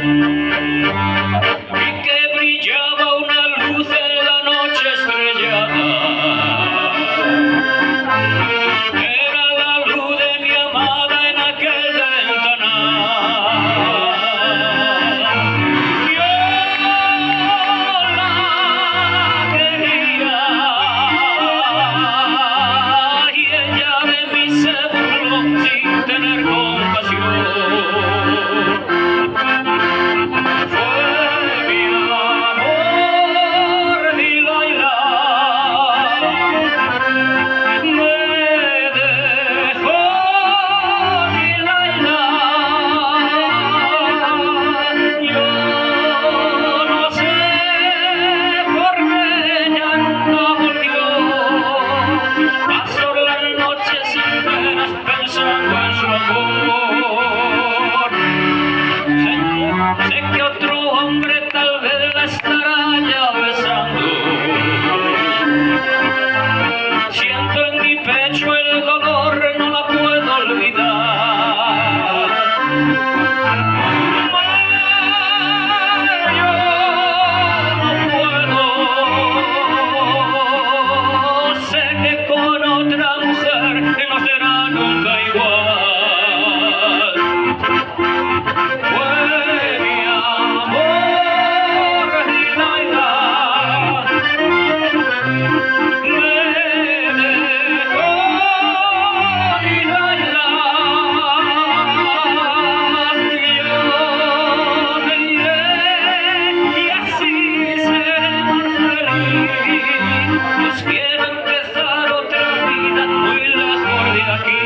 Vi que brillaba una luz en la noche estrellada. Era la luz de mi amada en aquel ventanal. Yo la quería y ella de mí se burló sin tener compasión. Sé que otro hombre tal vez la estará ya besando. Siento en mi pecho el dolor, no la puedo olvidar. Yo no puedo. Sé que con otra mujer no será nunca igual. Pues quiero empezar otra vida muy lejos de aquí.